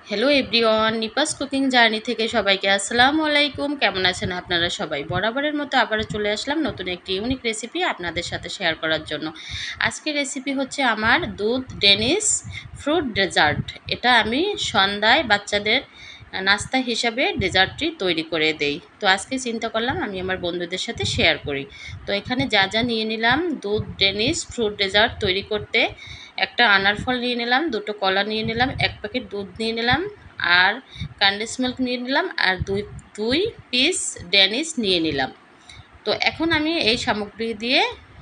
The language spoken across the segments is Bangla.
হ্যালো এভরিওয়ান, নিপাস কুকিং জার্নি থেকে সবাইকে আসসালামু আলাইকুম। কেমন আছেন আপনারা সবাই? বরাবরের মতো আবারও চলে আসলাম নতুন একটি ইউনিক রেসিপি আপনাদের সাথে শেয়ার করার জন্য। আজকের রেসিপি হচ্ছে আমার দুধ ডেনিস ফ্রুট ডেজার্ট। এটা আমি সন্ধ্যায় বাচ্চাদের নাস্তা হিসাবে ডেজার্টটি তৈরি করে দেই। তো আজকে চিন্তা করলাম আমি আমার বন্ধুদের সাথে শেয়ার করি। তো এখানে যা যা নিয়ে নিলাম দুধ ডেনিস ফ্রুট ডেজার্ট তৈরি করতে, একটা আনার ফল নিয়ে নিলাম, দুটো কলা নিয়ে নিলাম, এক প্যাকেট দুধ নিয়ে নিলাম, আর কনডেন্স মিল্ক নিয়ে নিলাম, আর দুই দুই পিস ড্যানিশ নিয়ে নিলাম। তো এখন আমি এই সামগ্রী দিয়ে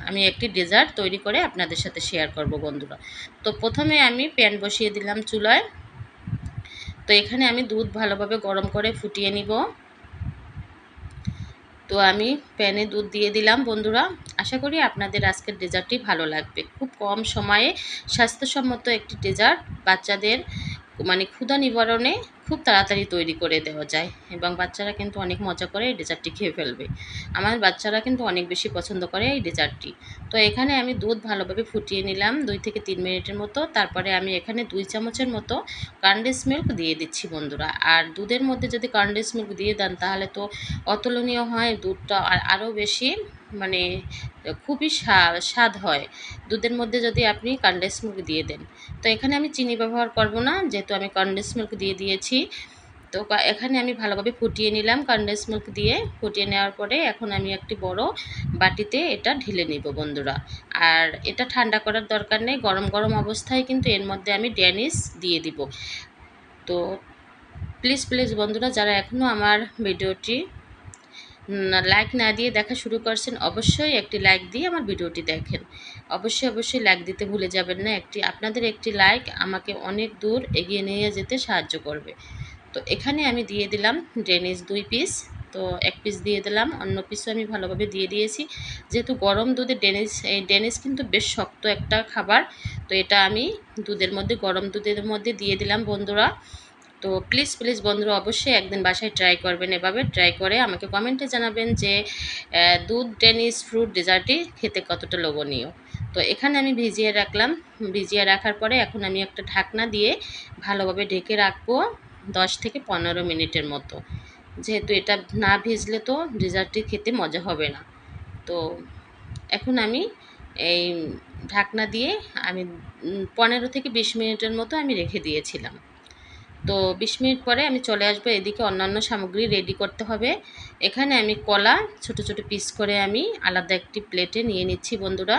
আমি একটি ডেজার্ট তৈরি করে আপনাদের সাথে শেয়ার করব বন্ধুরা। তো প্রথমে আমি প্যান বসিয়ে দিলাম চুলায়। তো এখানে আমি দুধ ভালোভাবে গরম করে ফুটিয়ে নিব। তো আমি প্যানে দুধ দিয়ে দিলাম বন্ধুরা। আশা করি আপনাদের আজকের ডেজার্টটি ভালো লাগবে। খুব কম সময়ে স্বাস্থ্যসম্মত একটি ডেজার্ট বাচ্চাদের ক্ষুধা নিবারণে খুব তাড়াতাড়ি তৈরি করে দেওয়া যায়, এবং বাচ্চারা কিন্তু অনেক মজা করে এই ডেজার্টটি খেয়ে ফেলবে। আমার বাচ্চারা কিন্তু অনেক বেশি পছন্দ করে এই ডেজার্টটি। তো এখানে আমি দুধ ভালোভাবে ফুটিয়ে নিলাম 2 থেকে 3 মিনিটের মতো। তারপরে আমি এখানে 2 চামচের মতো কনডেন্স মিল্ক দিয়ে দিচ্ছি বন্ধুরা। আর দুধের মধ্যে যদি কনডেন্স মিল্ক দিয়ে দেন তাহলে তো অতুলনীয় হয়, দুধটা আরও বেশি মানে খুবই স্বাদ হয় দুধের মধ্যে যদি আপনি কনডেন্স মিল্ক দিয়ে দেন। তো এখানে আমি চিনি ব্যবহার করব না, যেহেতু আমি কনডেন্স মিল্ক দিয়ে দিয়েছি। তো এখানে আমি ভালোভাবে ফুটিয়ে নিলাম কনডেন্স মিল্ক দিয়ে। ফুটিয়ে নেওয়ার পরে এখন আমি একটি বড় বাটিতে এটা ঢেলে নিব বন্ধুরা। আর এটা ঠান্ডা করার দরকার নেই, গরম গরম অবস্থায় কিন্তু এর মধ্যে আমি ড্যানিশ দিয়ে দিব। তো প্লিজ প্লিজ বন্ধুরা, যারা এখনও আমার ভিডিওটি লাইক না দিয়ে দেখা শুরু করছেন, অবশ্যই একটি লাইক দিয়ে আমার ভিডিওটি দেখেন। অবশ্যই অবশ্যই লাইক দিতে ভুলে যাবেন না। আপনাদের একটি লাইক আমাকে অনেক দূর এগিয়ে নিয়ে যেতে সাহায্য করবে। তো এখানে আমি দিয়ে দিলাম ড্রেনিজ 2 পিস। তো এক পিস দিয়ে দিলাম, অন্য পিসও আমি ভালোভাবে দিয়ে দিয়েছি। যেহেতু গরম দুধে এই ডেনিস কিন্তু বেশ শক্ত একটা খাবার। তো এটা আমি গরম দুধের মধ্যে দিয়ে দিলাম বন্ধুরা। তো প্লিজ প্লিজ বন্ধুরা, অবশ্যই একদিন বাসায় ট্রাই করবেন, এভাবে ট্রাই করে আমাকে কমেন্টে জানাবেন যে দুধ ডেনিস ফ্রুট ডেজার্টটি খেতে কতটা লোভনীয়। তো এখানে আমি ভিজিয়ে রাখলাম। ভিজিয়ে রাখার পরে এখন আমি একটা ঢাকনা দিয়ে ভালোভাবে ঢেকে রাখবো 10 থেকে 15 মিনিটের মতো। যেহেতু এটা না ভিজলে তো ডেজার্টটি খেতে মজা হবে না। তো এখন আমি এই ঢাকনা দিয়ে আমি 15 থেকে 20 মিনিটের মতো আমি রেখে দিয়েছিলাম। তো 20 মিনিট পরে আমি চলে আসবো। এদিকে অন্যান্য সামগ্রী রেডি করতে হবে। এখানে আমি কলা ছোট ছোট পিস করে আমি আলাদা একটি প্লেটে নিয়ে নিচ্ছি বন্ধুরা।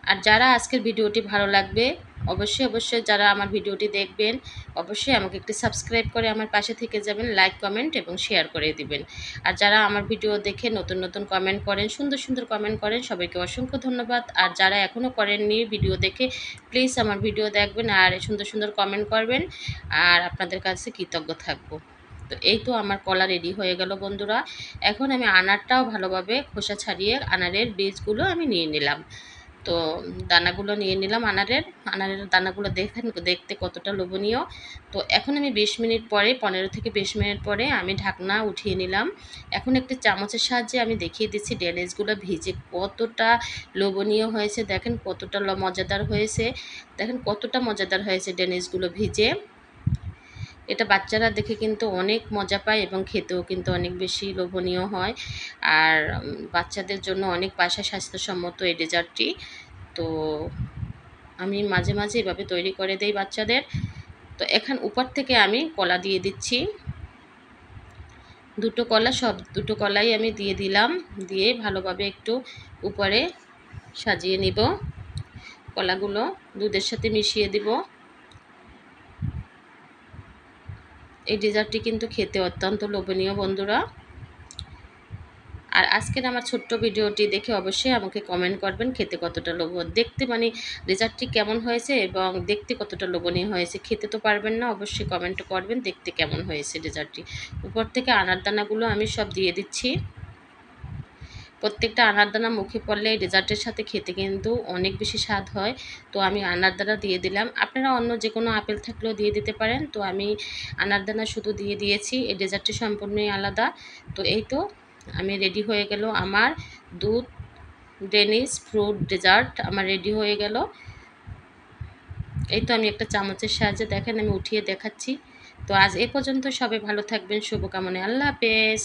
আর যারা আজকের ভিডিওটি ভালো লাগবে, অবশ্যই অবশ্যই যারা আমার ভিডিওটি দেখবেন, অবশ্যই আমাকে একটু সাবস্ক্রাইব করে আমার পাশে থেকে যাবেন, লাইক কমেন্ট এবং শেয়ার করে দিবেন। আর যারা আমার ভিডিও দেখে নতুন নতুন কমেন্ট করেন, সুন্দর সুন্দর কমেন্ট করেন, সবাইকে অসংখ্য ধন্যবাদ। আর যারা এখনও করেননি ভিডিও দেখে, প্লিজ আমার ভিডিও দেখবেন আর সুন্দর সুন্দর কমেন্ট করবেন, আর আপনাদের কাছে কৃতজ্ঞ থাকবো। তো এই তো আমার কলা রেডি হয়ে গেল বন্ধুরা। এখন আমি আনারটাও ভালোভাবে খোসা ছাড়িয়ে আনারের বীজগুলো আমি নিয়ে নিলাম। তো দানাগুলো নিয়ে নিলাম আনারের দানাগুলো দেখতে কতটা লোভনীয়। তো এখন আমি 20 মিনিট পরে 15 থেকে 20 মিনিট পরে আমি ঢাকনা উঠিয়ে নিলাম। এখন একটি চামচের সাহায্যে আমি দেখিয়ে দিচ্ছি ডেনিশগুলো ভিজে কতটা লোভনীয় হয়েছে। দেখেন কতটা মজাদার হয়েছে, দেখেন কতটা মজাদার হয়েছে ডেনিশগুলো ভিজে। এটা বাচ্চারা দেখে কিন্তু অনেক মজা পায় এবং খেতেও কিন্তু অনেক বেশি লোভনীয় হয়। আর বাচ্চাদের জন্য অনেক স্বাস্থ্যসম্মত এই ডেজার্টটি। তো আমি মাঝে মাঝে এভাবে তৈরি করে দেই বাচ্চাদের। তো এখন উপর থেকে আমি কলা দিয়ে দিচ্ছি। দুটো কলাই আমি দিয়ে দিলাম। দিয়ে ভালোভাবে একটু উপরে সাজিয়ে নিব। কলাগুলো দুধের সাথে মিশিয়ে দিব। এই ডেজার্টটি কিন্তু খেতে অত্যন্ত লোভনীয় বন্ধুরা। আর আজকের আমার ছোট্ট ভিডিওটি দেখে অবশ্যই আমাকে কমেন্ট করবেন খেতে কতটা দেখতে ডেজার্টটি কেমন হয়েছে এবং দেখতে কতটা লোভনীয় হয়েছে। খেতে তো পারবেন না, অবশ্যই কমেন্ট করবেন দেখতে কেমন হয়েছে ডেজার্টটি। উপর থেকে আনার দানাগুলো আমি সব দিয়ে দিচ্ছি। প্রত্যেকটা আনার দানা মুখে পড়লে এই ডেজার্টের সাথে খেতে কিন্তু অনেক বেশি স্বাদ হয়। তো আমি আনার দানা দিয়ে দিলাম। আপনারা অন্য যে কোনো আপেল থাকলেও দিয়ে দিতে পারেন। তো আমি আনার দানা শুধু দিয়ে দিয়েছি। এই ডেজার্টটি সম্পূর্ণই আলাদা। তো এই তো আমি রেডি হয়ে গেল আমার দুধ ডেনিশ ফ্রুট ডেজার্ট আমার রেডি হয়ে গেল। এই তো আমি একটা চামচের সাহায্যে দেখেন আমি উঠিয়ে দেখাচ্ছি। তো আজ এ পর্যন্ত, সবাই ভালো থাকবেন, শুভকামনায়, আল্লাহ হাফেজ।